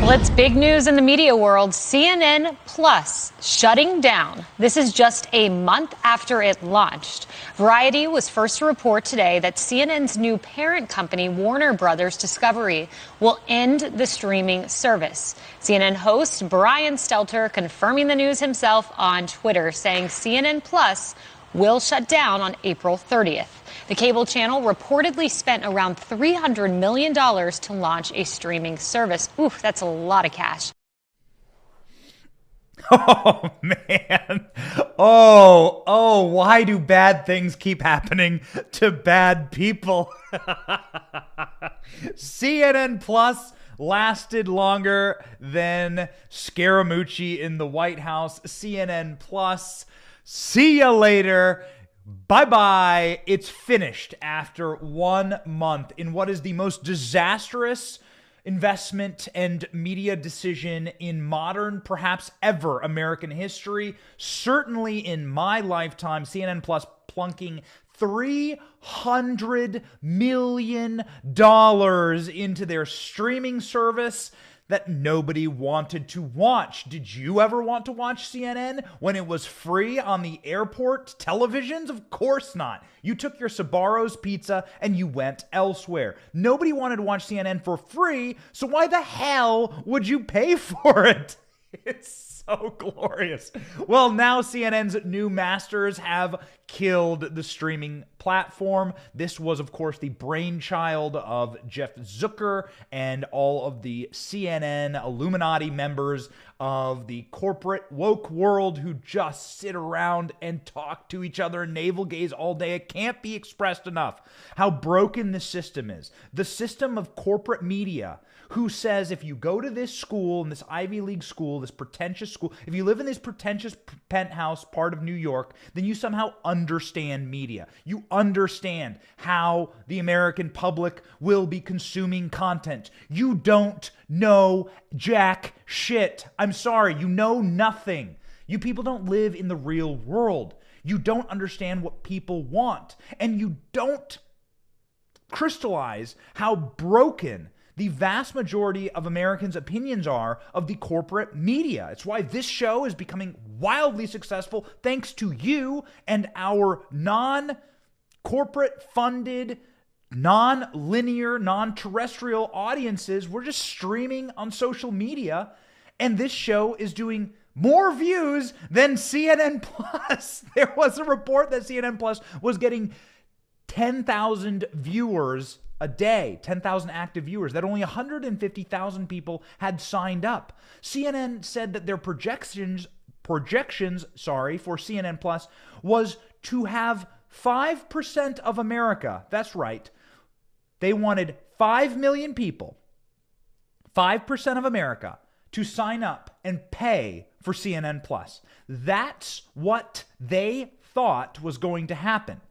Well, it's big news in the media world. CNN Plus shutting down. This is just a month after it launched. Variety was first to report today that CNN's new parent company, Warner Brothers Discovery, will end the streaming service. CNN host Brian Stelter confirming the news himself on Twitter, saying CNN Plus will shut down on April 30th. The cable channel reportedly spent around $300 million to launch a streaming service. Oof, that's a lot of cash. Oh, man. Oh, why do bad things keep happening to bad people? CNN Plus lasted longer than Scaramucci in the White House. CNN Plus, see you later. Bye-bye. It's finished after 1 month in what is the most disastrous investment and media decision in modern, perhaps ever, American history. Certainly in my lifetime, CNN Plus plunking $300 million into their streaming service that nobody wanted to watch. Did you ever want to watch CNN when it was free on the airport televisions? Of course not. You took your Sbarro's pizza and you went elsewhere. Nobody wanted to watch CNN for free, so why the hell would you pay for it? It's so glorious. Well, now CNN's new masters have killed the streaming platform. This was, of course, the brainchild of Jeff Zucker and all of the CNN Illuminati members of the corporate woke world who just sit around and talk to each other and navel gaze all day. It can't be expressed enough how broken the system is. The system of corporate media who says if you go to this school, in this Ivy League school, this pretentious school, if you live in this pretentious penthouse part of New York, then you somehow understand media. You understand how the American public will be consuming content. You don't know jack shit. I'm sorry, you know nothing. You people don't live in the real world. You don't understand what people want. And you don't crystallize how broken the vast majority of Americans' opinions are of the corporate media. It's why this show is becoming wildly successful thanks to you and our non-corporate funded, non-linear, non-terrestrial audiences. We're just streaming on social media, and this show is doing more views than CNN Plus. There was a report that CNN Plus was getting 10,000 viewers a day, 10,000 active viewers, that only 150,000 people had signed up. CNN said that their projections for CNN Plus was to have 5% of America. That's right. They wanted 5 million people, 5% of America, to sign up and pay for CNN Plus. That's what they thought was going to happen.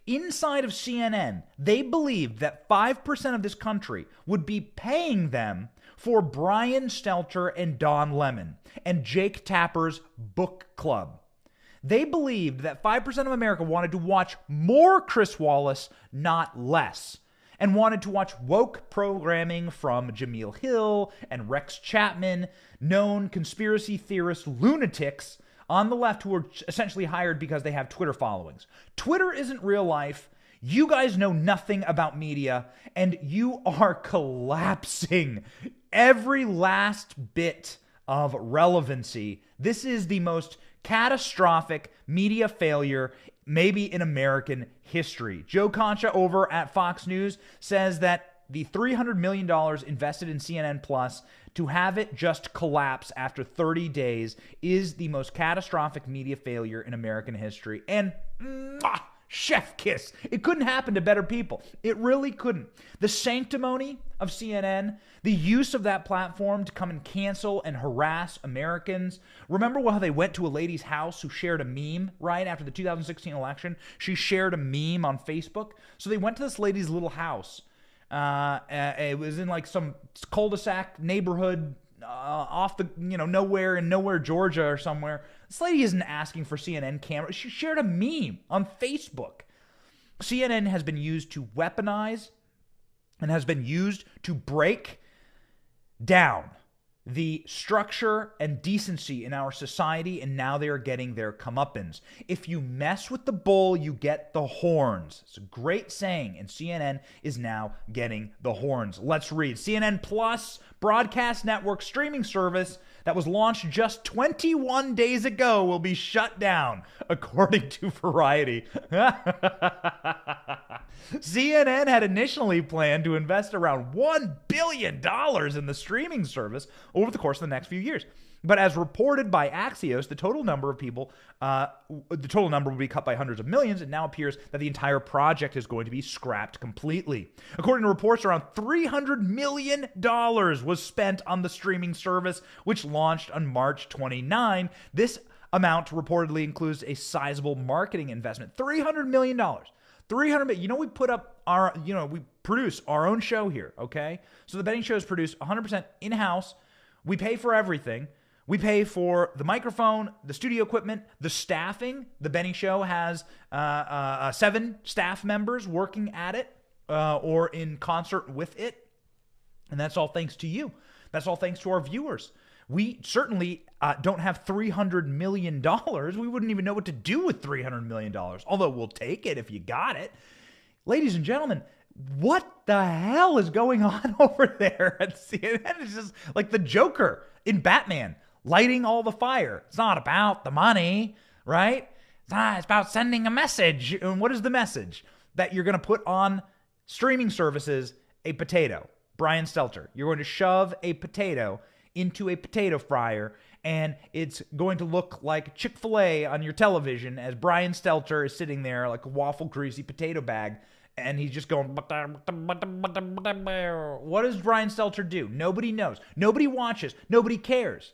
Inside of CNN, they believed that 5% of this country would be paying them for Brian Stelter and Don Lemon and Jake Tapper's book club. They believed that 5% of America wanted to watch more Chris Wallace, not less, and wanted to watch woke programming from Jameel Hill and Rex Chapman, known conspiracy theorist lunatics on the left who are essentially hired because they have Twitter followings. Twitter isn't real life. You guys know nothing about media, and you are collapsing every last bit of relevancy. This is the most catastrophic media failure maybe in American history. Joe Concha over at Fox News says that the $300 million invested in CNN Plus, to have it just collapse after 30 days is the most catastrophic media failure in American history. And chef kiss. It couldn't happen to better people. It really couldn't. The sanctimony of CNN, the use of that platform to come and cancel and harass Americans. Remember how they went to a lady's house who shared a meme, right, after the 2016 election? She shared a meme on Facebook. So they went to this lady's little house. It was in like some cul-de-sac neighborhood off the, nowhere in nowhere, Georgia or somewhere. This lady isn't asking for CNN cameras. She shared a meme on Facebook. CNN has been used to weaponize and has been used to break down the structure and decency in our society, and now they are getting their comeuppance. If you mess with the bull, you get the horns. It's a great saying, and CNN is now getting the horns. Let's read. CNN Plus broadcast network streaming service that was launched just 21 days ago will be shut down, according to Variety. CNN had initially planned to invest around $1 billion in the streaming service over the course of the next few years. But as reported by Axios, the total number will be cut by hundreds of millions. It now appears that the entire project is going to be scrapped completely. According to reports, around $300 million was spent on the streaming service, which launched on March 29. This amount reportedly includes a sizable marketing investment. $300 million. $300 million. We put up we produce our own show here, okay? So the betting show is produced 100% in-house. We pay for everything. We pay for the microphone, the studio equipment, the staffing. The Benny Show has 7 staff members working at it or in concert with it. And that's all thanks to you. That's all thanks to our viewers. We certainly don't have $300 million. We wouldn't even know what to do with $300 million, although we'll take it if you got it. Ladies and gentlemen, what the hell is going on over there at CNN? It's just like the Joker in Batman, lighting all the fire. It's not about the money, right? It's about sending a message. And what is the message? That you're going to put on streaming services a potato. Brian Stelter, you're going to shove a potato into a potato fryer, and it's going to look like Chick-fil-A on your television as Brian Stelter is sitting there like a waffle greasy potato bag, and he's just going, what does Brian Stelter do? Nobody knows. Nobody watches. Nobody cares.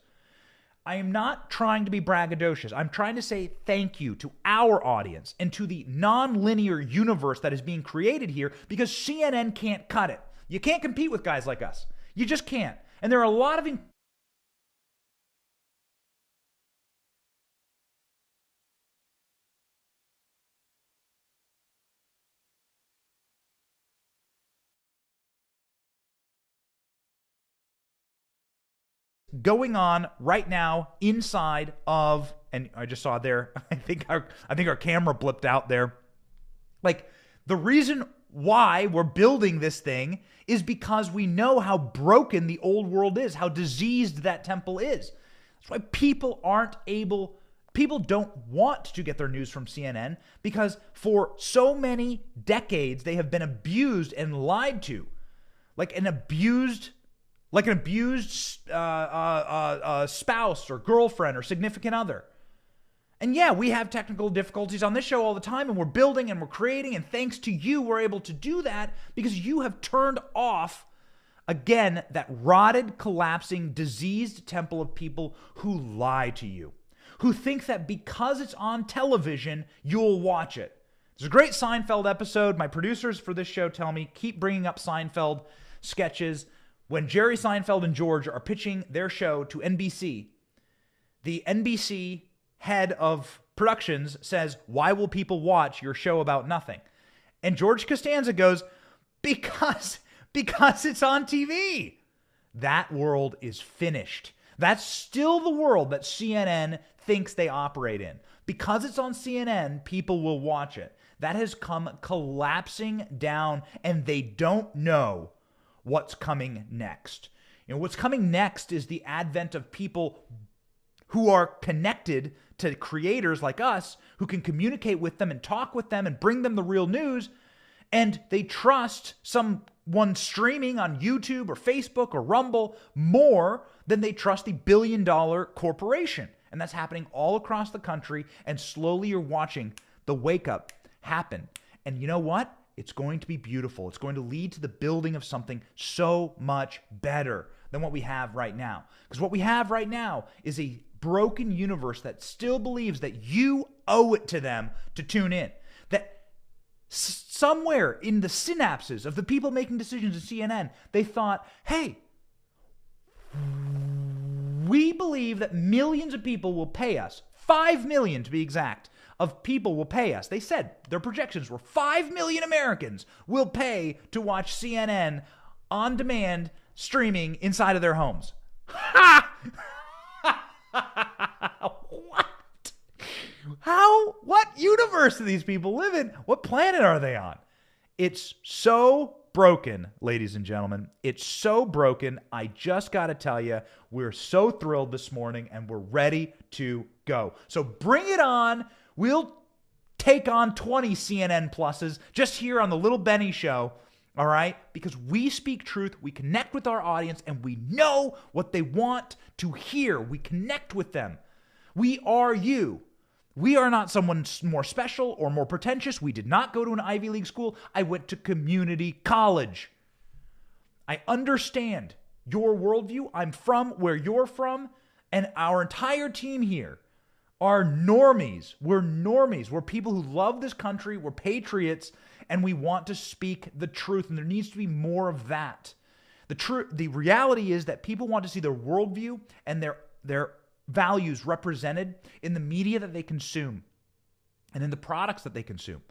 I am not trying to be braggadocious. I'm trying to say thank you to our audience and to the non-linear universe that is being created here, because CNN can't cut it. You can't compete with guys like us. You just can't. And there are a lot of going on right now inside of, and I just saw there, I think our camera blipped out there. Like, the reason why we're building this thing is because we know how broken the old world is, how diseased that temple is. That's why people don't want to get their news from CNN, because for so many decades they have been abused and lied to, like an abused spouse or girlfriend or significant other. And yeah, we have technical difficulties on this show all the time, and we're building and we're creating, and thanks to you, we're able to do that because you have turned off, again, that rotted, collapsing, diseased temple of people who lie to you, who think that because it's on television, you'll watch it. There's a great Seinfeld episode. My producers for this show tell me, keep bringing up Seinfeld sketches. When Jerry Seinfeld and George are pitching their show to NBC, the NBC head of productions says, "Why will people watch your show about nothing?" And George Costanza goes, because it's on TV. That world is finished. That's still the world that CNN thinks they operate in. Because it's on CNN, people will watch it. That has come collapsing down, and they don't know what's coming next. What's coming next is the advent of people who are connected to creators like us, who can communicate with them and talk with them and bring them the real news, and they trust someone streaming on YouTube or Facebook or Rumble more than they trust the billion-dollar corporation. And that's happening all across the country, and slowly you're watching the wake-up happen. And you know what? It's going to be beautiful. It's going to lead to the building of something so much better than what we have right now. Because what we have right now is a broken universe that still believes that you owe it to them to tune in. That somewhere in the synapses of the people making decisions at CNN, they thought, hey, we believe that millions of people will pay us, 5 million to be exact, of people will pay us. They said their projections were 5 million Americans will pay to watch CNN on demand streaming inside of their homes. What? What universe do these people live in? What planet are they on? It's so broken, ladies and gentlemen. It's so broken. I just got to tell you, we're so thrilled this morning and we're ready to go. So bring it on. We'll take on 20 CNN pluses just here on the Little Benny Show. All right? Because we speak truth, we connect with our audience, and we know what they want to hear. We connect with them. We are you. We are not someone more special or more pretentious. We did not go to an Ivy League school. I went to community college. I understand your worldview. I'm from where you're from, and our entire team here are normies. We're normies. We're people who love this country. We're patriots, and we want to speak the truth, and there needs to be more of that. The reality is that people want to see their worldview and their values represented in the media that they consume and in the products that they consume.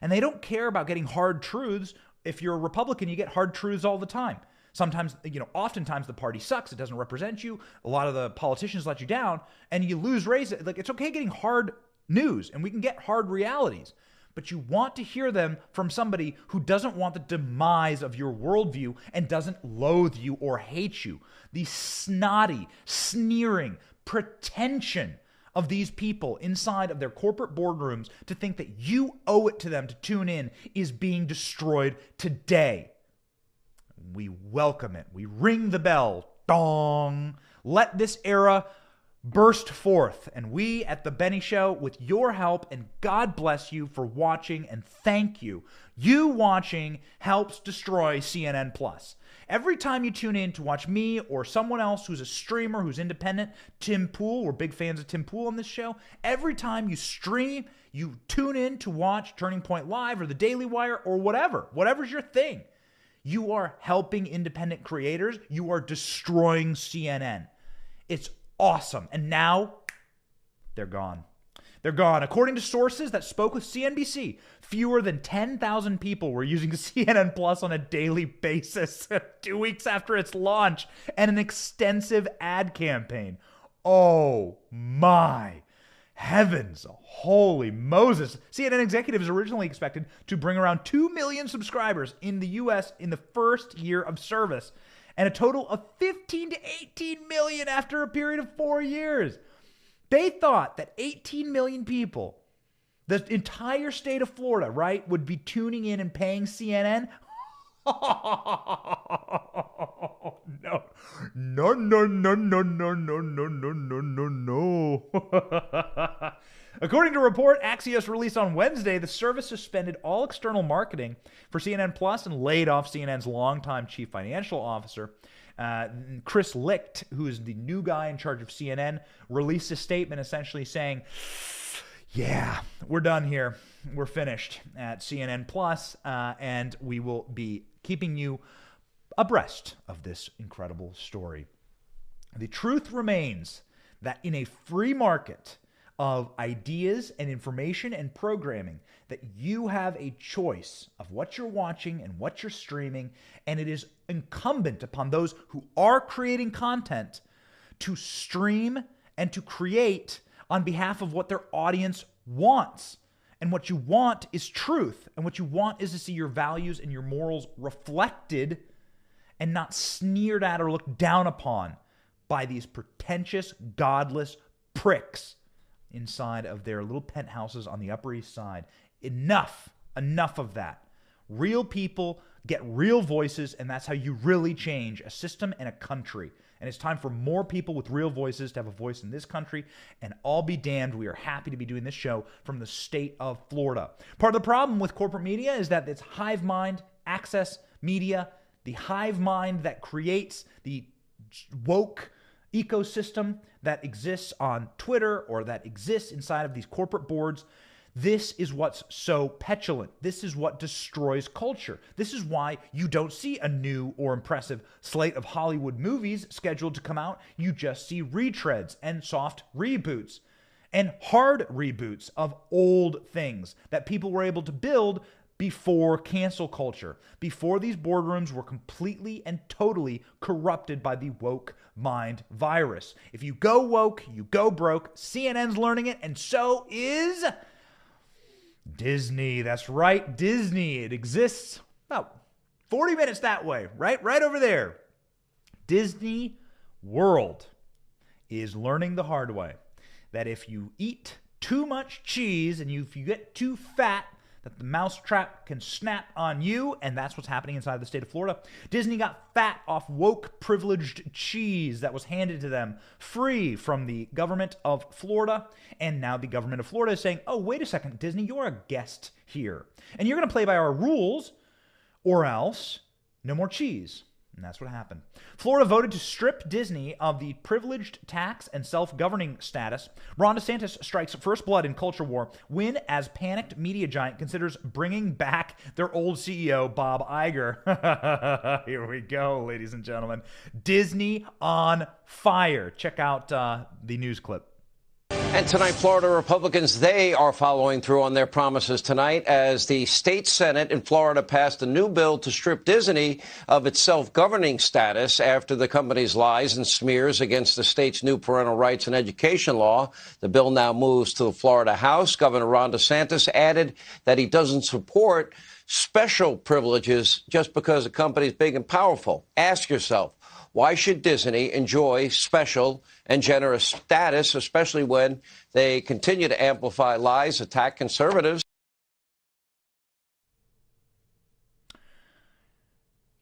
And they don't care about getting hard truths. If you're a Republican, you get hard truths all the time. Sometimes, oftentimes the party sucks. It doesn't represent you. A lot of the politicians let you down and you lose race. Like, it's okay getting hard news and we can get hard realities. But you want to hear them from somebody who doesn't want the demise of your worldview and doesn't loathe you or hate you. The snotty, sneering pretension of these people inside of their corporate boardrooms to think that you owe it to them to tune in is being destroyed today. We welcome it. We ring the bell. Dong. Let this era burst forth. And we at The Benny Show, with your help, and God bless you for watching, and thank you. You watching helps destroy CNN Plus. Every time you tune in to watch me or someone else who's a streamer, who's independent, Tim Pool, we're big fans of Tim Pool on this show. Every time you stream, you tune in to watch Turning Point Live or The Daily Wire or whatever's your thing. You are helping independent creators. You are destroying CNN. It's awesome. And now they're gone. They're gone. According to sources that spoke with CNBC, fewer than 10,000 people were using CNN Plus on a daily basis 2 weeks after its launch and an extensive ad campaign. Oh my heavens. Holy Moses. CNN executives originally expected to bring around 2 million subscribers in the U.S. in the first year of service, and a total of 15 to 18 million after a period of 4 years. They thought that 18 million people, the entire state of Florida, right, would be tuning in and paying CNN. No. No, no, no, no, no, no, no, no, no, no, no. According to a report Axios released on Wednesday, the service suspended all external marketing for CNN Plus and laid off CNN's longtime chief financial officer. Chris Licht, who is the new guy in charge of CNN, released a statement essentially saying, yeah, we're done here. We're finished at CNN Plus, and we will be keeping you abreast of this incredible story. The truth remains that in a free market of ideas and information and programming, that you have a choice of what you're watching and what you're streaming, and it is incumbent upon those who are creating content to stream and to create on behalf of what their audience wants. And what you want is truth, and what you want is to see your values and your morals reflected and not sneered at or looked down upon by these pretentious, godless pricks inside of their little penthouses on the Upper East Side. Enough of that. Real people get real voices, and that's how you really change a system and a country. And it's time for more people with real voices to have a voice in this country. And I'll be damned, we are happy to be doing this show from the state of Florida. Part of the problem with corporate media is that it's hive mind, access media, the hive mind that creates the woke ecosystem that exists on Twitter or that exists inside of these corporate boards. This is what's so petulant. This is what destroys culture. This is why you don't see a new or impressive slate of Hollywood movies scheduled to come out. You just see retreads and soft reboots and hard reboots of old things that people were able to build before cancel culture, before these boardrooms were completely and totally corrupted by the woke mind virus. If you go woke, you go broke. CNN's learning it, and so is Disney. That's right, Disney. It exists about 40 minutes that way, right over there. Disney World is learning the hard way that if you eat too much cheese and if you get too fat, that the mousetrap can snap on you, and that's what's happening inside the state of Florida. Disney got fat off woke privileged cheese that was handed to them free from the government of Florida, and now the government of Florida is saying, oh, wait a second, Disney, you're a guest here, and you're going to play by our rules, or else no more cheese. And that's what happened. Florida voted to strip Disney of the privileged tax and self-governing status. Ron DeSantis strikes first blood in culture war when, as panicked media giant considers bringing back their old CEO, Bob Iger. Here we go, ladies and gentlemen. Disney on fire. Check out the news clip. And tonight, Florida Republicans, they are following through on their promises tonight as the state Senate in Florida passed a new bill to strip Disney of its self-governing status after the company's lies and smears against the state's new parental rights and education law. The bill now moves to the Florida House. Governor Ron DeSantis added that he doesn't support special privileges just because a company is big and powerful. Ask yourself, why should Disney enjoy special and generous status, especially when they continue to amplify lies, attack conservatives?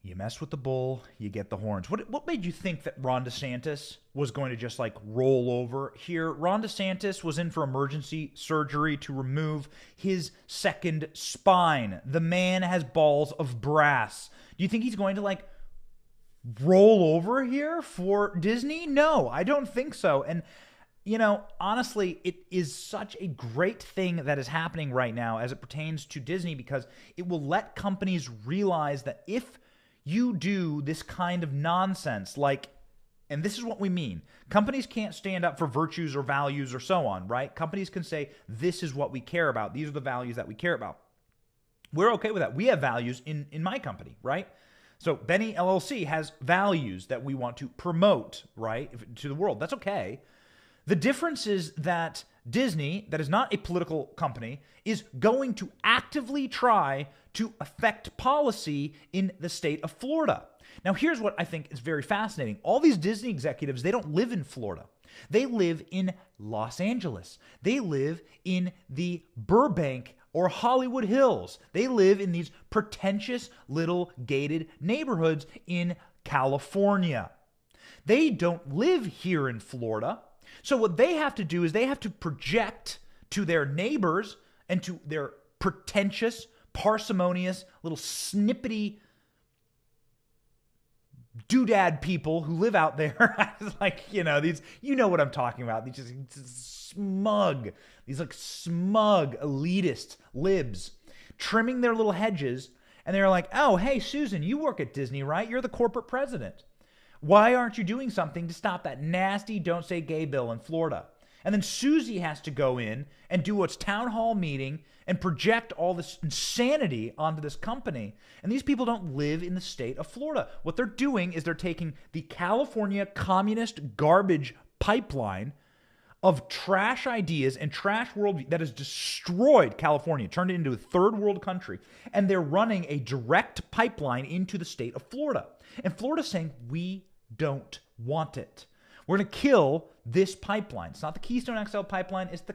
You mess with the bull, you get the horns. What made you think that Ron DeSantis was going to just like roll over here? Ron DeSantis was in for emergency surgery to remove his second spine. The man has balls of brass. Do you think he's going to like roll over here for Disney? No, I don't think so. And, you know, honestly, it is such a great thing that is happening right now as it pertains to Disney, because it will let companies realize that if you do this kind of nonsense, like, and this is what we mean, companies can't stand up for virtues or values or so on, right? Companies can say, this is what we care about. These are the values that we care about. We're okay with that. We have values in my company, right? So Benny LLC has values that we want to promote, right, to the world. That's okay. The difference is that Disney, that is not a political company, is going to actively try to affect policy in the state of Florida. Now, here's what I think is very fascinating. All these Disney executives, they don't live in Florida. They live in Los Angeles. They live in the Burbank or Hollywood Hills. They live in these pretentious little gated neighborhoods in California. They don't live here in Florida. So what they have to do is they have to project to their neighbors and to their pretentious, parsimonious, little snippety doodad people who live out there. Like, you know, these, you know what I'm talking about. These just smug, these like smug elitist libs trimming their little hedges. And they're like, oh, hey, Susan, you work at Disney, right? You're the corporate president. Why aren't you doing something to stop that nasty don't say gay bill in Florida? And then Susie has to go in and do what's town hall meeting and project all this insanity onto this company. And these people don't live in the state of Florida. What they're doing is they're taking the California communist garbage pipeline of trash ideas and trash worldview that has destroyed California, turned it into a third world country, and they're running a direct pipeline into the state of Florida. And Florida's saying, we don't want it. We're going to kill this pipeline. It's not the Keystone XL pipeline, it's the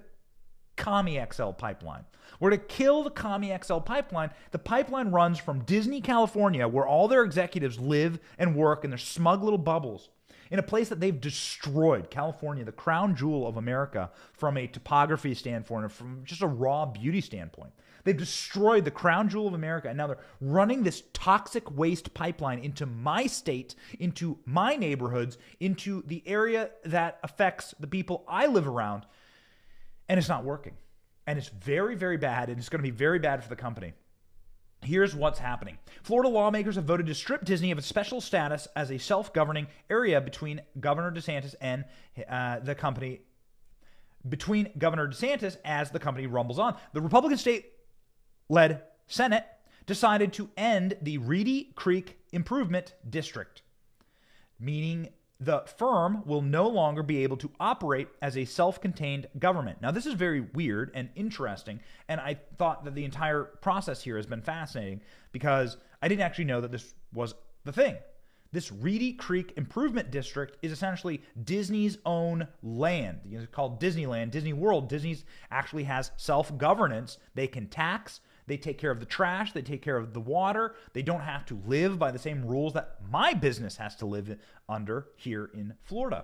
Commie XL pipeline. We're going to kill the Commie XL pipeline. The pipeline runs from Disney, California, where all their executives live and work in their smug little bubbles, in a place that they've destroyed. California, the crown jewel of America, from a topography standpoint and from just a raw beauty standpoint. They've destroyed the crown jewel of America, and now they're running this toxic waste pipeline into my state, into my neighborhoods, into the area that affects the people I live around, and it's not working. And it's very, very bad, and it's going to be very bad for the company. Here's what's happening. Florida lawmakers have voted to strip Disney of its special status as a self-governing area between Governor DeSantis and the company, between Governor DeSantis as the company rumbles on. The Republican state-led Senate decided to end the Reedy Creek Improvement District, meaning the firm will no longer be able to operate as a self-contained government. Now, this is very weird and interesting, and I thought that the entire process here has been fascinating because I didn't actually know that this was the thing. This Reedy Creek Improvement District is essentially Disney's own land. It's called Disneyland, Disney World. Disney actually has self-governance. They can tax. They take care of the trash. They take care of the water. They don't have to live by the same rules that my business has to live under here in Florida.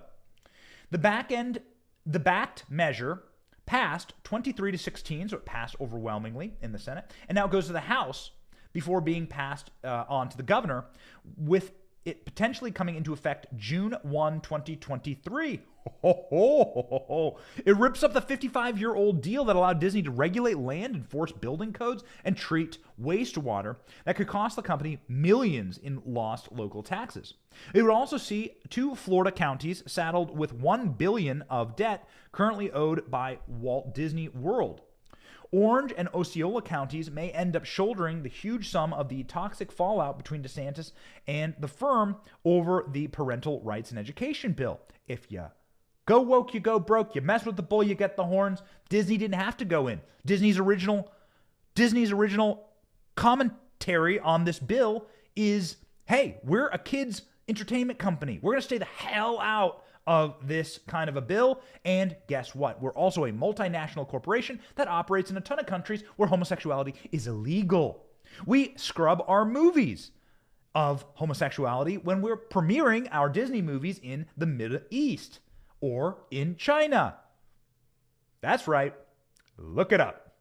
The backed measure passed 23-16, so it passed overwhelmingly in the Senate, and now it goes to the House before being passed on to the governor, with it potentially coming into effect June 1, 2023. It rips up the 55-year-old deal that allowed Disney to regulate land, enforce building codes, and treat wastewater that could cost the company millions in lost local taxes. It would also see 2 Florida counties saddled with $1 billion of debt currently owed by Walt Disney World. Orange and Osceola counties may end up shouldering the huge sum of the toxic fallout between DeSantis and the firm over the parental rights and education bill. If you go woke, you go broke. You mess with the bull, you get the horns. Disney didn't have to go in. Disney's original commentary on this bill is, hey, we're a kids' entertainment company. We're going to stay the hell out of this kind of a bill. And guess what? We're also a multinational corporation that operates in a ton of countries where homosexuality is illegal. We scrub our movies of homosexuality when we're premiering our Disney movies in the Middle East or in China. That's right. Look it up.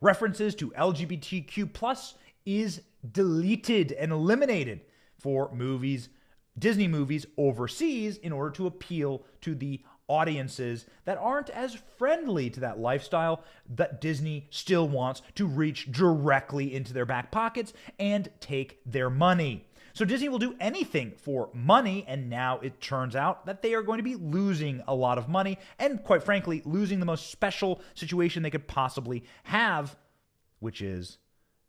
References to LGBTQ+ is deleted and eliminated for movies, Disney movies overseas, in order to appeal to the audiences that aren't as friendly to that lifestyle that Disney still wants to reach directly into their back pockets and take their money. So Disney will do anything for money, and now it turns out that they are going to be losing a lot of money and, quite frankly, losing the most special situation they could possibly have, which is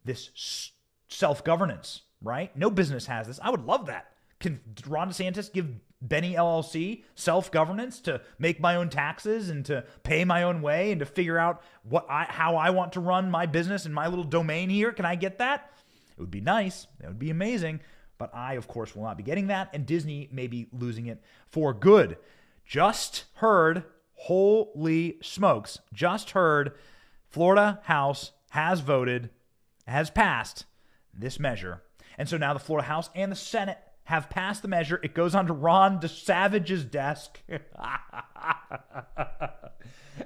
this self-governance, right? No business has this. I would love that. Can Ron DeSantis give Benny LLC self-governance to make my own taxes and to pay my own way and to figure out how I want to run my business in my little domain here? Can I get that? It would be nice. That would be amazing. But I, of course, will not be getting that, and Disney may be losing it for good. Just heard, holy smokes, just heard, Florida House has passed this measure. And so now the Florida House and the Senate have passed the measure. It goes onto Ron DeSavage's desk.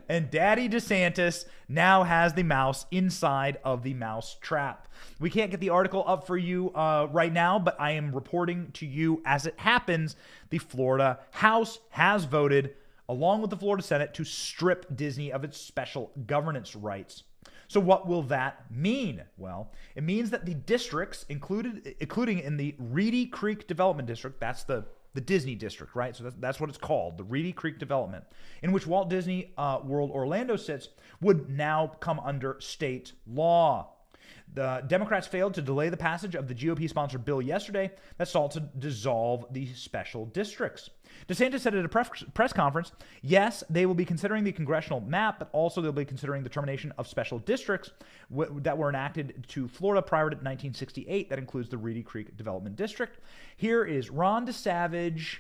And Daddy DeSantis now has the mouse inside of the mouse trap. We can't get the article up for you right now, but I am reporting to you as it happens. The Florida House has voted, along with the Florida Senate, to strip Disney of its special governance rights. So what will that mean? Well, it means that the districts, including in the Reedy Creek Development District, that's the Disney district, right? So that's what it's called, the Reedy Creek Development, in which Walt Disney World Orlando sits, would now come under state law. The Democrats failed to delay the passage of the GOP-sponsored bill yesterday that sought to dissolve the special districts. DeSantis said at a press conference, yes, they will be considering the congressional map, but also they'll be considering the termination of special districts that were enacted to Florida prior to 1968. That includes the Reedy Creek Development District. Here is Ron DeSavage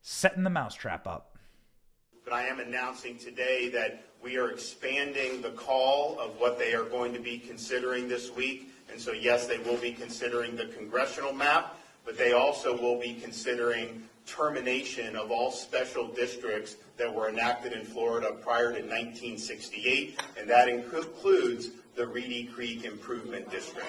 setting the mousetrap up. But I am announcing today that we are expanding the call of what they are going to be considering this week. And so, yes, they will be considering the congressional map, but they also will be considering termination of all special districts that were enacted in Florida prior to 1968, and that includes the Reedy Creek Improvement District.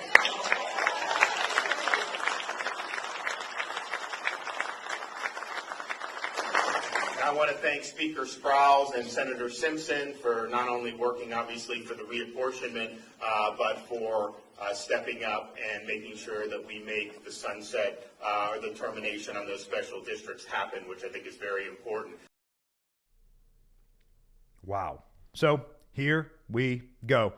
I want to thank Speaker Sprowls and Senator Simpson for not only working, obviously, for the reapportionment, but for stepping up and making sure that we make the sunset or the termination on those special districts happen, which I think is very important. Wow. So here we go.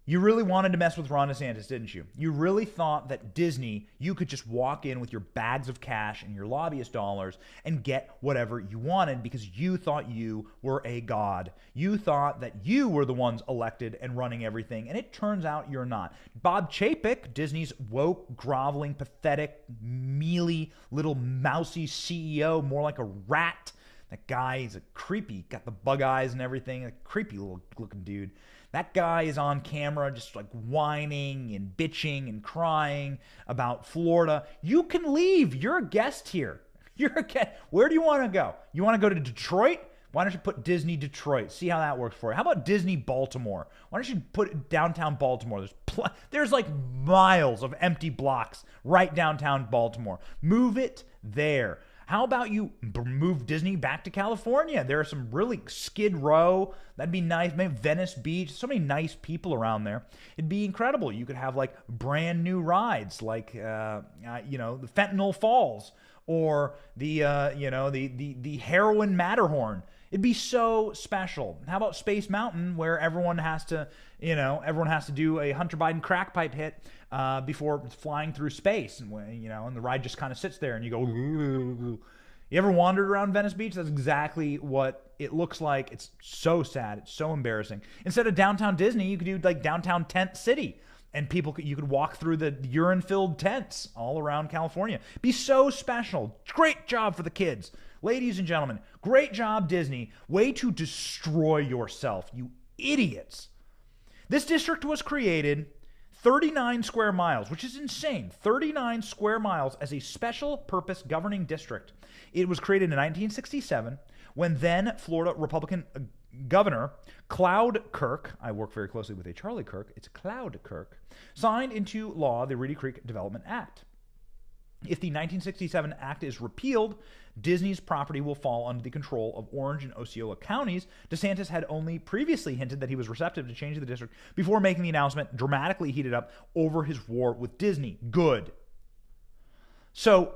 You really wanted to mess with Ron DeSantis, didn't you? You really thought that Disney, you could just walk in with your bags of cash and your lobbyist dollars and get whatever you wanted because you thought you were a god. You thought that you were the ones elected and running everything, and it turns out you're not. Bob Chapek, Disney's woke, groveling, pathetic, mealy, little mousy CEO, more like a rat. That guy, he's a creepy, got the bug eyes and everything, a creepy little looking dude. That guy is on camera just like whining and bitching and crying about Florida. You can leave. You're a guest here. You're a guest. Where do you want to go? You want to go to Detroit? Why don't you put Disney Detroit? See how that works for you. How about Disney Baltimore? Why don't you put downtown Baltimore? There's like miles of empty blocks right downtown Baltimore. Move it there. How about you move Disney back to California? There are some really Skid Row. That'd be nice. Maybe Venice Beach. So many nice people around there. It'd be incredible. You could have like brand new rides, like the Fentanyl Falls or the Heroin Matterhorn. It'd be so special. How about Space Mountain, where everyone has to do a Hunter Biden crack pipe hit before flying through space, and the ride just kind of sits there, and you go. You ever wandered around Venice Beach? That's exactly what it looks like. It's so sad. It's so embarrassing. Instead of downtown Disney, you could do like downtown Tent City, and you could walk through the urine-filled tents all around California. Be so special. Great job for the kids. Ladies and gentlemen, great job, Disney. Way to destroy yourself, you idiots. This district was created 39 square miles, which is insane. 39 square miles as a special purpose governing district. It was created in 1967 when then Florida Republican Governor Cloud Kirk, I work very closely with a Charlie Kirk, it's Cloud Kirk, signed into law the Reedy Creek Development Act. If the 1967 Act is repealed, Disney's property will fall under the control of Orange and Osceola counties. DeSantis had only previously hinted that he was receptive to changing the district before making the announcement dramatically heated up over his war with Disney. Good. So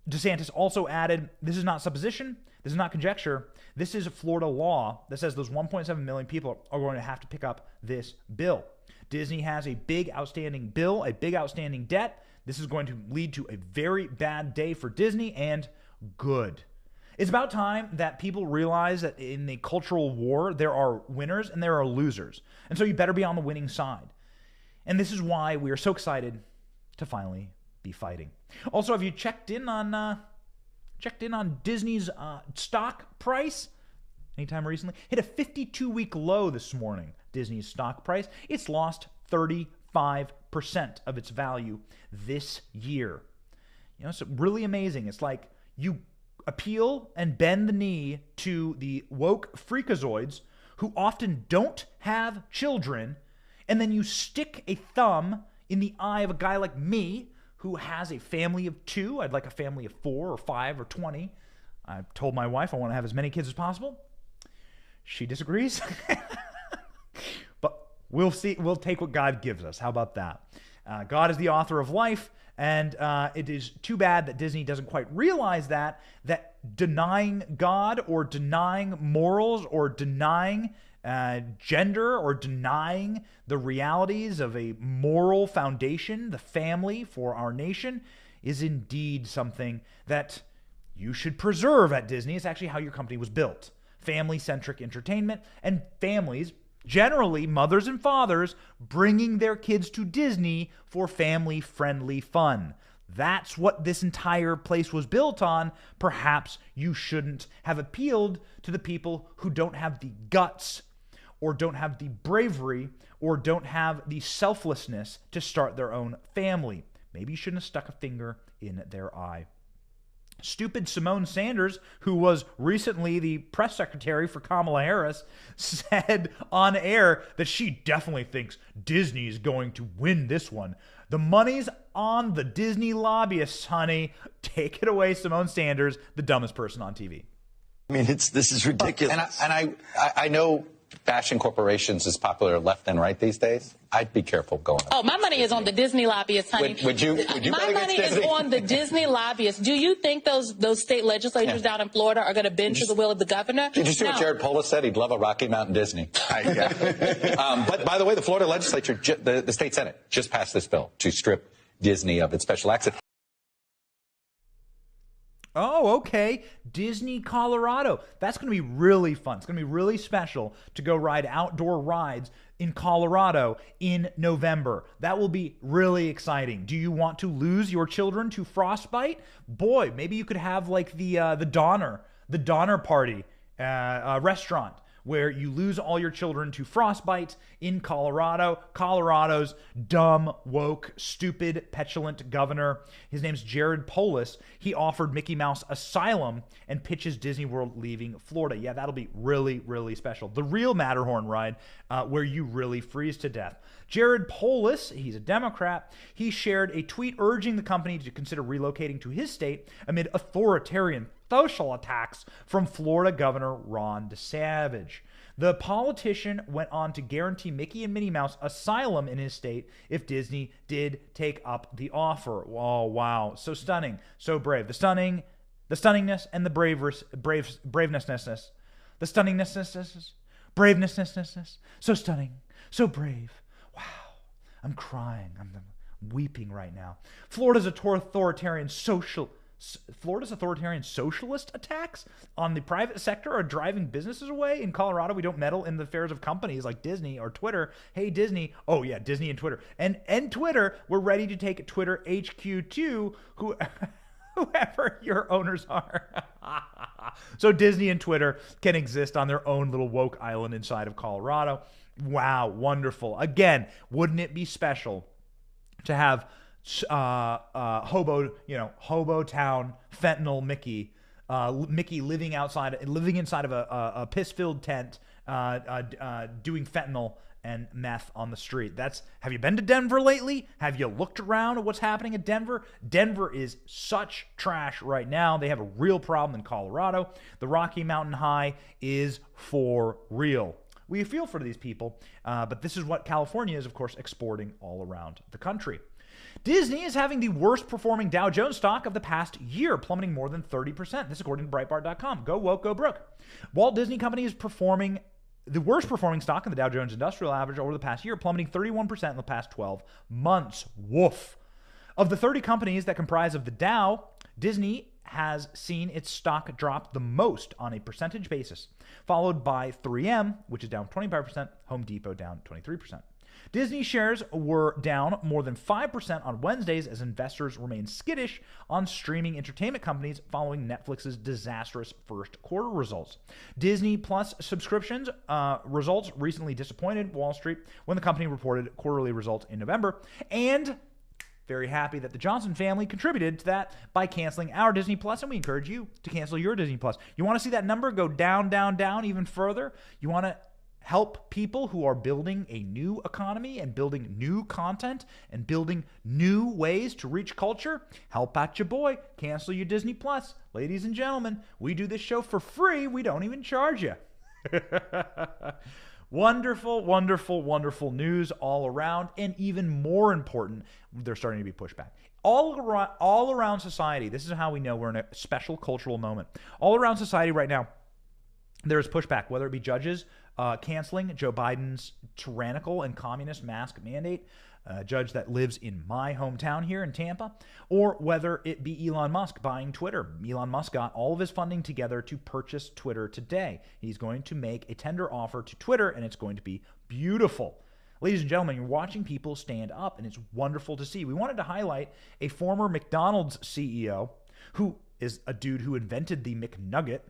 DeSantis also added, this is not supposition, this is not conjecture, this is Florida law that says those 1.7 million people are going to have to pick up this bill. Disney has a big outstanding bill, a big outstanding debt. This is going to lead to a very bad day for Disney, and good. It's about time that people realize that in the cultural war, there are winners and there are losers. And so you better be on the winning side. And this is why we are so excited to finally be fighting. Also, have you checked in on Disney's stock price anytime recently? Hit a 52-week low this morning, Disney's stock price. It's lost 35% of its value this year. So really amazing. It's like you appeal and bend the knee to the woke freakazoids who often don't have children, and then you stick a thumb in the eye of a guy like me who has a family of 2. I'd like a family of 4 or 5 or 20. I've told my wife I want to have as many kids as possible. She disagrees. But we'll see. We'll take what God gives us. How about that? God is the author of life, and it is too bad that Disney doesn't quite realize that denying God or denying morals or denying gender or denying the realities of a moral foundation, the family for our nation, is indeed something that you should preserve at Disney. It's actually how your company was built. Family-centric entertainment, and families, generally mothers and fathers, bringing their kids to Disney for family-friendly fun. That's what this entire place was built on. Perhaps you shouldn't have appealed to the people who don't have the guts or don't have the bravery or don't have the selflessness to start their own family. Maybe you shouldn't have stuck a finger in their eye. Stupid Simone Sanders, who was recently the press secretary for Kamala Harris, said on air that she definitely thinks Disney is going to win this one. The money's on the Disney lobbyists, honey. Take it away, Simone Sanders, the dumbest person on TV. I mean, this is ridiculous. And I know bashing corporations is popular left and right these days, I'd be careful going. Oh, my money is on the Disney lobbyists, honey. Would you my money is on the Disney lobbyists. Do you think those state legislatures down in Florida are going to bend to the will of the governor? Did you see what Jared Polis said? He'd love a Rocky Mountain Disney. But by the way, the Florida legislature, the state Senate, just passed this bill to strip Disney of its special access. Oh, okay. Disney Colorado. That's going to be really fun. It's going to be really special to go ride outdoor rides in Colorado in November. That will be really exciting. Do you want to lose your children to frostbite? Boy, maybe you could have like the Donner Party restaurant, where you lose all your children to frostbite in Colorado. Colorado's dumb, woke, stupid, petulant governor, his name's Jared Polis. He offered Mickey Mouse asylum and pitches Disney World leaving Florida. Yeah, that'll be really, really special. The real Matterhorn ride, where you really freeze to death. Jared Polis, he's a Democrat, he shared a tweet urging the company to consider relocating to his state amid authoritarian social attacks from Florida Governor Ron DeSantis. The politician went on to guarantee Mickey and Minnie Mouse asylum in his state if Disney did take up the offer. Oh, wow. So stunning. So brave. The stunningness and the braveness. The stunningness, braveness. So stunning. So brave. Wow. I'm crying. I'm weeping right now. Florida's authoritarian socialist attacks on the private sector are driving businesses away. In Colorado, we don't meddle in the affairs of companies like Disney or Twitter. Hey, Disney. Oh, yeah, Disney and Twitter. And Twitter, we're ready to take Twitter HQ to whoever your owners are. So Disney and Twitter can exist on their own little woke island inside of Colorado. Wow, wonderful. Again, wouldn't it be special to have hobo town fentanyl Mickey living inside of a piss-filled tent, doing fentanyl and meth on the street. Have you been to Denver lately? Have you looked around at what's happening at Denver? Denver is such trash right now. They have a real problem in Colorado. The Rocky Mountain High is for real. We feel for these people, but this is what California is, of course, exporting all around the country. Disney is having the worst performing Dow Jones stock of the past year, plummeting more than 30%. This according to Breitbart.com. Go woke, go broke. Walt Disney Company is performing the worst performing stock in the Dow Jones Industrial Average over the past year, plummeting 31% in the past 12 months. Woof. Of the 30 companies that comprise of the Dow, Disney has seen its stock drop the most on a percentage basis, followed by 3M, which is down 25%, Home Depot down 23%. Disney shares were down more than 5% on Wednesdays as investors remain skittish on streaming entertainment companies following Netflix's disastrous first quarter results. Disney Plus subscriptions results recently disappointed Wall Street when the company reported quarterly results in November, and very happy that the Johnson family contributed to that by canceling our Disney Plus, and we encourage you to cancel your Disney Plus. You want to see that number go down, down, down even further? You want to help people who are building a new economy and building new content and building new ways to reach culture? Help out your boy. Cancel your Disney Plus. Ladies and gentlemen, we do this show for free. We don't even charge you. Wonderful, wonderful, wonderful news all around. And even more important, there's starting to be pushback. All around society, this is how we know we're in a special cultural moment. All around society right now, there's pushback, whether it be judges canceling Joe Biden's tyrannical and communist mask mandate, a judge that lives in my hometown here in Tampa, or whether it be Elon Musk buying Twitter. Elon Musk got all of his funding together to purchase Twitter today. He's going to make a tender offer to Twitter, and it's going to be beautiful. Ladies and gentlemen, you're watching people stand up, and it's wonderful to see. We wanted to highlight a former McDonald's CEO who is a dude who invented the McNugget.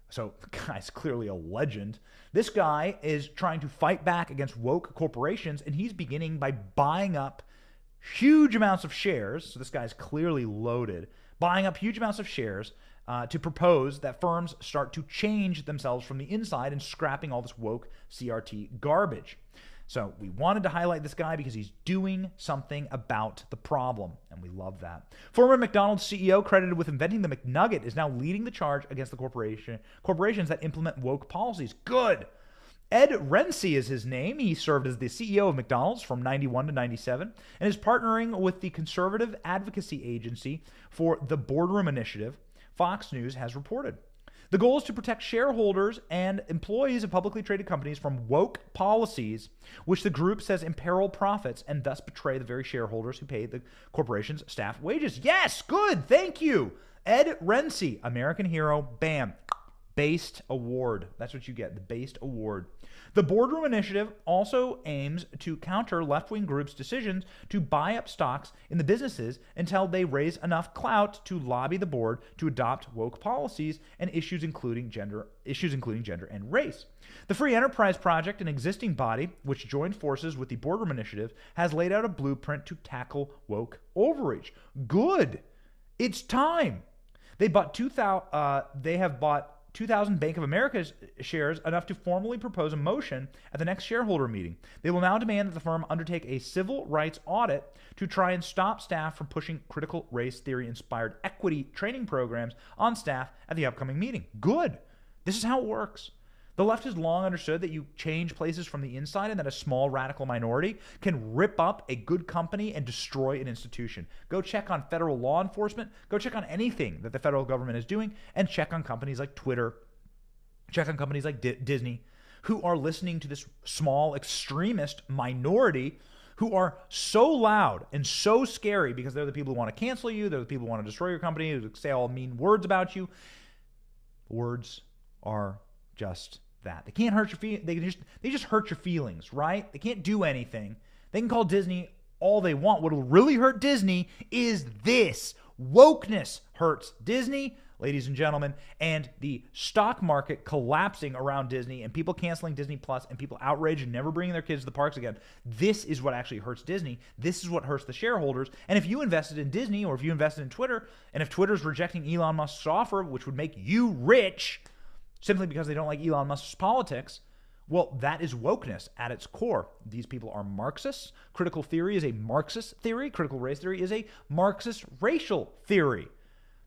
So the guy's clearly a legend. This guy is trying to fight back against woke corporations, and he's beginning by buying up huge amounts of shares. So this guy's clearly loaded, buying up huge amounts of shares to propose that firms start to change themselves from the inside and scrapping all this woke CRT garbage. So we wanted to highlight this guy because he's doing something about the problem, and we love that. Former McDonald's CEO credited with inventing the McNugget is now leading the charge against the corporations that implement woke policies. Good. Ed Rensi is his name. He served as the CEO of McDonald's from 91 to 97 and is partnering with the conservative advocacy agency for the Boardroom Initiative, Fox News has reported. The goal is to protect shareholders and employees of publicly traded companies from woke policies, which the group says imperil profits and thus betray the very shareholders who pay the corporation's staff wages. Yes, good, thank you. Ed Rensi, American hero, bam. Based award. That's what you get, the Based award. The Boardroom Initiative also aims to counter left-wing groups' decisions to buy up stocks in the businesses until they raise enough clout to lobby the board to adopt woke policies and issues including gender and race. The Free Enterprise Project, an existing body which joined forces with the Boardroom Initiative, has laid out a blueprint to tackle woke overreach. Good. It's time. They have bought 2,000 Bank of America shares, enough to formally propose a motion at the next shareholder meeting. They will now demand that the firm undertake a civil rights audit to try and stop staff from pushing critical race theory-inspired equity training programs on staff at the upcoming meeting. Good. This is how it works. The left has long understood that you change places from the inside and that a small radical minority can rip up a good company and destroy an institution. Go check on federal law enforcement. Go check on anything that the federal government is doing and check on companies like Twitter. Check on companies like Disney, who are listening to this small extremist minority who are so loud and so scary because they're the people who want to cancel you. They're the people who want to destroy your company, who say all mean words about you. Words are just that. They can't hurt your feelings. They just hurt your feelings, right? They can't do anything. They can call Disney all they want. What will really hurt Disney is this. Wokeness hurts Disney, ladies and gentlemen, and the stock market collapsing around Disney and people canceling Disney Plus and people outraged and never bringing their kids to the parks again. This is what actually hurts Disney. This is what hurts the shareholders. And if you invested in Disney or if you invested in Twitter, and if Twitter's rejecting Elon Musk's offer, which would make you rich, simply because they don't like Elon Musk's politics, well, that is wokeness at its core. These people are Marxists. Critical theory is a Marxist theory. Critical race theory is a Marxist racial theory.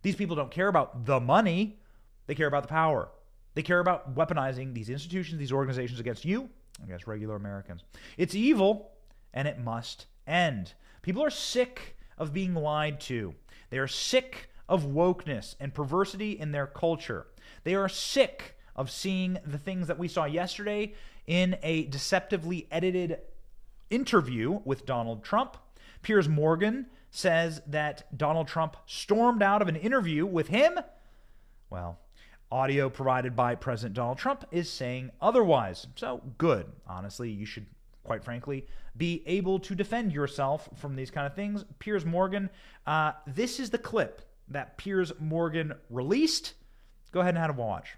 These people don't care about the money. They care about the power. They care about weaponizing these institutions, these organizations against you, against regular Americans. It's evil, and it must end. People are sick of being lied to. They are sick of wokeness and perversity in their culture. They are sick of seeing the things that we saw yesterday in a deceptively edited interview with Donald Trump. Piers Morgan says that Donald Trump stormed out of an interview with him. Well, audio provided by President Donald Trump is saying otherwise. So good. Honestly, you should, quite frankly, be able to defend yourself from these kind of things. Piers Morgan, this is the clip that Piers Morgan released. Go ahead and have a watch.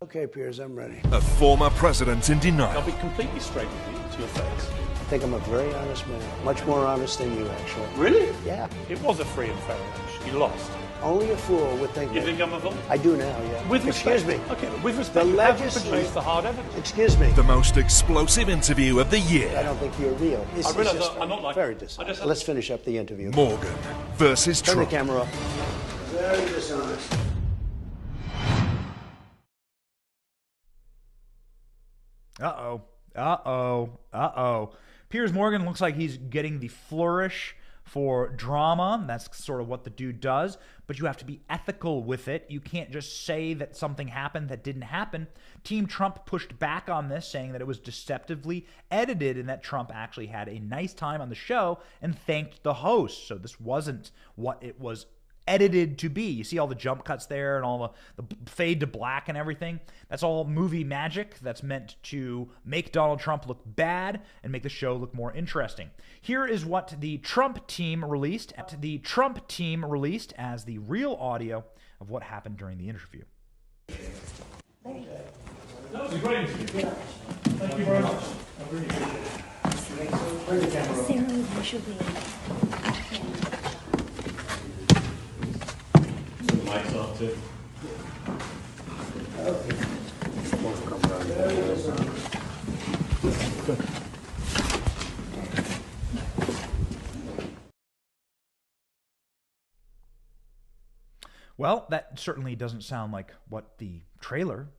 Okay, Piers, I'm ready. A former president in denial. I'll be completely straight with you to your face. I think I'm a very honest man. Much more honest than you, actually. Really? Yeah. It was a free and fair election. You lost. Only a fool would think You that. think I'm a fool? I do now, yeah. With Excuse respect. me. Okay, but with respect, The you have legislature. produced the hard evidence. Excuse me. The most explosive interview of the I year. don't think you're real. This is realise just I'm not like- very I dishonest. just- Let's finish up the interview. Morgan versus Turn the Trump. camera off. Very dishonest. Piers Morgan looks like he's getting the flourish for drama. That's sort of what the dude does. But you have to be ethical with it. You can't just say that something happened that didn't happen. Team Trump pushed back on this, saying that it was deceptively edited and that Trump actually had a nice time on the show and thanked the host. So this wasn't what it was edited to be. You see all the jump cuts there and all the fade to black and everything. That's all movie magic that's meant to make Donald Trump look bad and make the show look more interesting. Here is what the Trump team released as the real audio of what happened during the interview. That was a great interview. Thank you very much. I really appreciate it. Sarah, you should be. Lights off too. Well, that certainly doesn't sound like what the trailer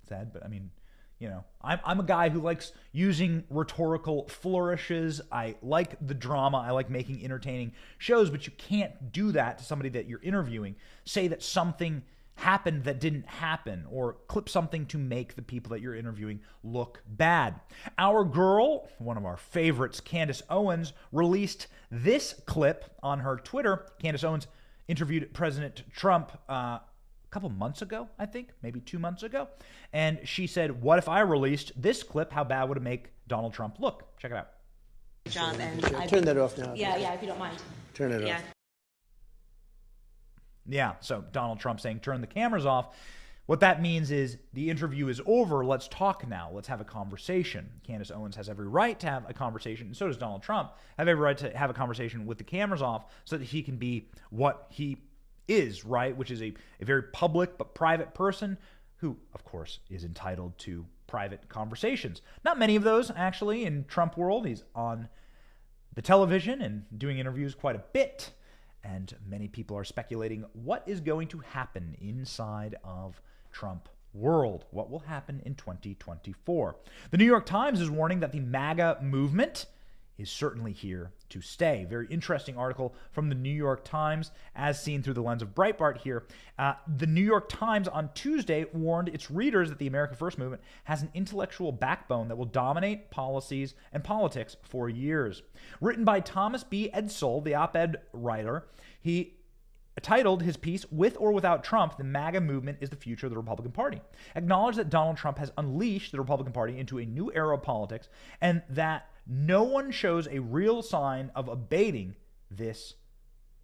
said, but I mean, You know, I'm a guy who likes using rhetorical flourishes. I like the drama. I like making entertaining shows, but you can't do that to somebody that you're interviewing. Say that something happened that didn't happen, or clip something to make the people that you're interviewing look bad. Our girl, one of our favorites, Candace Owens, released this clip on her Twitter. Candace Owens interviewed President Trump a couple months ago, I think, maybe 2 months ago. And she said, what if I released this clip? How bad would it make Donald Trump look? Check it out. Job and turn that off now. Yeah, if you don't mind. Turn it off. Yeah, so Donald Trump saying, turn the cameras off. What that means is the interview is over. Let's talk now. Let's have a conversation. Candace Owens has every right to have a conversation, and so does Donald Trump have every right to have a conversation with the cameras off so that he can be what he is, right? Which is a very public but private person who, of course, is entitled to private conversations. Not many of those, actually, in Trump world. He's on the television and doing interviews quite a bit. And many people are speculating what is going to happen inside of Trump world. What will happen in 2024? The New York Times is warning that the MAGA movement is certainly here to stay. Very interesting article from the New York Times, as seen through the lens of Breitbart here. The New York Times on Tuesday warned its readers that the America First movement has an intellectual backbone that will dominate policies and politics for years. Written by Thomas B. Edsall, the op-ed writer, he titled his piece, With or Without Trump, the MAGA movement is the future of the Republican Party. Acknowledged that Donald Trump has unleashed the Republican Party into a new era of politics, and that no one shows a real sign of abating this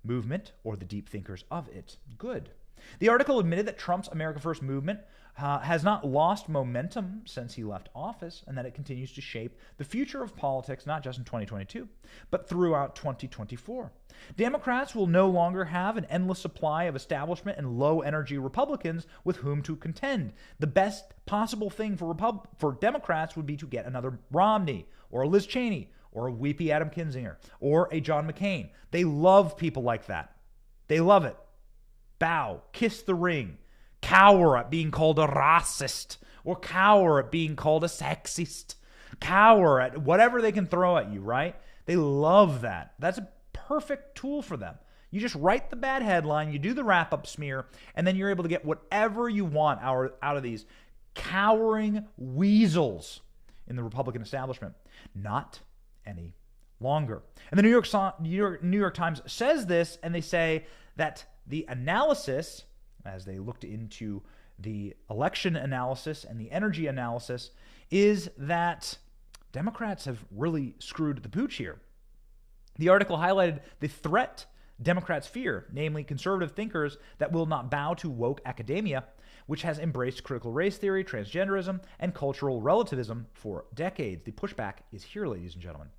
movement or the deep thinkers of it. Good. The article admitted that Trump's America First movement has not lost momentum since he left office, and that it continues to shape the future of politics, not just in 2022, but throughout 2024. Democrats will no longer have an endless supply of establishment and low-energy Republicans with whom to contend. The best possible thing for Democrats would be to get another Romney, or a Liz Cheney, or a weepy Adam Kinzinger, or a John McCain. They love people like that. They love it. Bow, kiss the ring, cower at being called a racist, or cower at being called a sexist, cower at whatever they can throw at you, right? They love that. That's a perfect tool for them. You just write the bad headline, you do the wrap-up smear, and then you're able to get whatever you want out of these cowering weasels in the Republican establishment. Not any longer. And the New York Times says this, and they say that the analysis, as they looked into the election analysis and the energy analysis, is that Democrats have really screwed the pooch here. The article highlighted the threat Democrats fear, namely conservative thinkers that will not bow to woke academia, which has embraced critical race theory, transgenderism, and cultural relativism for decades. The pushback is here, ladies and gentlemen.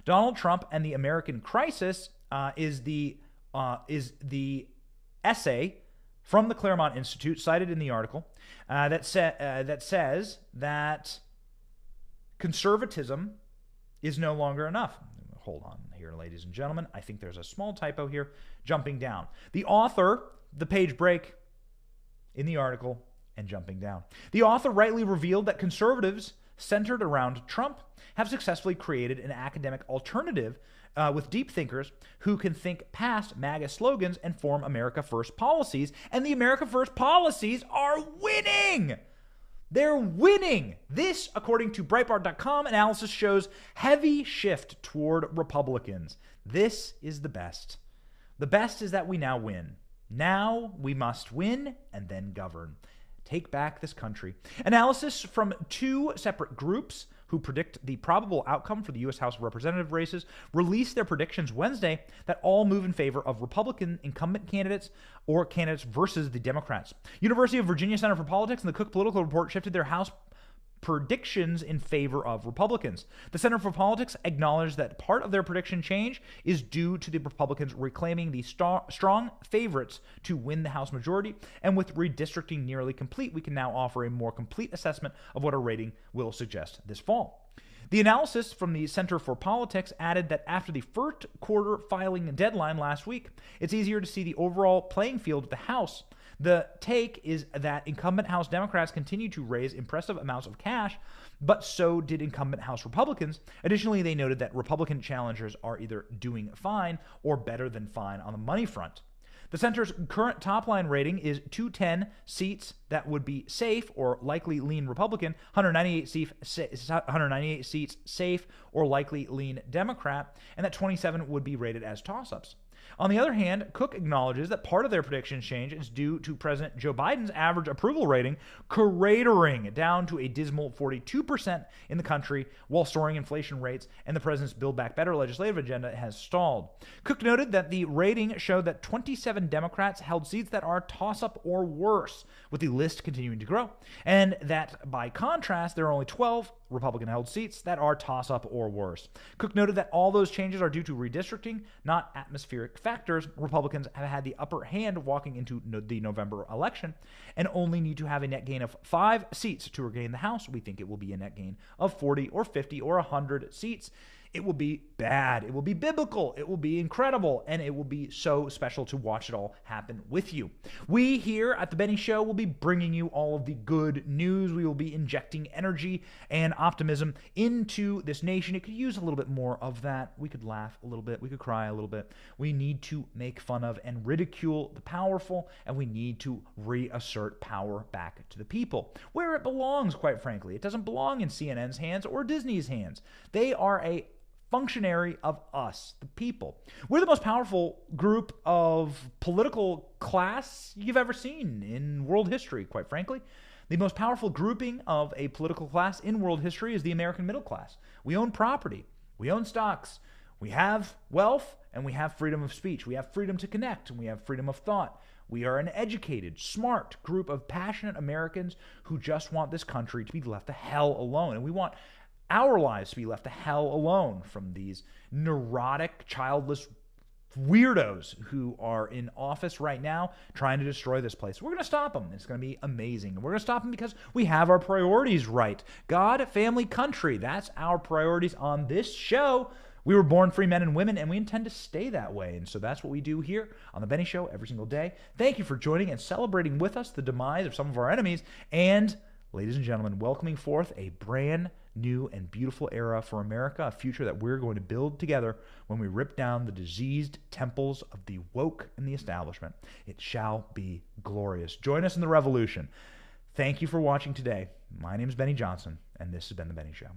Donald Trump and the American Crisis is the essay from the Claremont Institute cited in the article that says that conservatism is no longer enough. Hold on here, ladies and gentlemen. I think there's a small typo here. Jumping down. The author, the page break in the article, and jumping down. The author rightly revealed that conservatives centered around Trump have successfully created an academic alternative with deep thinkers who can think past MAGA slogans and form America First policies. And the America First policies are winning. They're winning. This, according to Breitbart.com, analysis shows heavy shift toward Republicans. This is the best. The best is that we now win. Now we must win and then govern. Take back this country. Analysis from two separate groups who predict the probable outcome for the U.S. House of Representatives races released their predictions Wednesday that all move in favor of Republican incumbent candidates or candidates versus the Democrats. University of Virginia Center for Politics and the Cook Political Report shifted their House predictions in favor of Republicans. The Center for Politics acknowledged that part of their prediction change is due to the Republicans reclaiming the strong favorites to win the House majority, and with redistricting nearly complete, we can now offer a more complete assessment of what our rating will suggest this fall. The analysis from the Center for Politics added that after the first quarter filing deadline last week, it's easier to see the overall playing field of the House. The take is that incumbent House Democrats continue to raise impressive amounts of cash, but so did incumbent House Republicans. Additionally, they noted that Republican challengers are either doing fine or better than fine on the money front. The center's current top-line rating is 210 seats that would be safe or likely lean Republican, 198 seats safe or likely lean Democrat, and that 27 would be rated as toss-ups. On the other hand, Cook acknowledges that part of their prediction change is due to President Joe Biden's average approval rating cratering down to a dismal 42% in the country while soaring inflation rates and the president's Build Back Better legislative agenda has stalled. Cook noted that the rating showed that 27 Democrats held seats that are toss-up or worse, with the list continuing to grow, and that by contrast, there are only 12 Republican-held seats that are toss-up or worse. Cook noted that all those changes are due to redistricting, not atmospheric factors. Republicans have had the upper hand walking into the November election and only need to have a net gain of 5 seats to regain the House. We think it will be a net gain of 40 or 50 or 100 seats. It will be bad. It will be biblical. It will be incredible. And it will be so special to watch it all happen with you. We here at The Benny Show will be bringing you all of the good news. We will be injecting energy and optimism into this nation. It could use a little bit more of that. We could laugh a little bit. We could cry a little bit. We need to make fun of and ridicule the powerful, and we need to reassert power back to the people, where it belongs, quite frankly. It doesn't belong in CNN's hands or Disney's hands. They are a functionary of us, the people. We're the most powerful group of political class you've ever seen in world history, quite frankly. The most powerful grouping of a political class in world history is the American middle class. We own property. We own stocks. We have wealth, and we have freedom of speech. We have freedom to connect, and we have freedom of thought. We are an educated, smart group of passionate Americans who just want this country to be left the hell alone. And we want our lives to be left the hell alone from these neurotic, childless weirdos who are in office right now trying to destroy this place. We're going to stop them. It's going to be amazing. We're going to stop them because we have our priorities right. God, family, country. That's our priorities on this show. We were born free men and women, and we intend to stay that way. And so that's what we do here on The Benny Show every single day. Thank you for joining and celebrating with us the demise of some of our enemies. And, ladies and gentlemen, welcoming forth a brand new and beautiful era for America, a future that we're going to build together when we rip down the diseased temples of the woke and the establishment. It shall be glorious. Join us in the revolution. Thank you for watching today. My name is Benny Johnson, and this has been The Benny Show.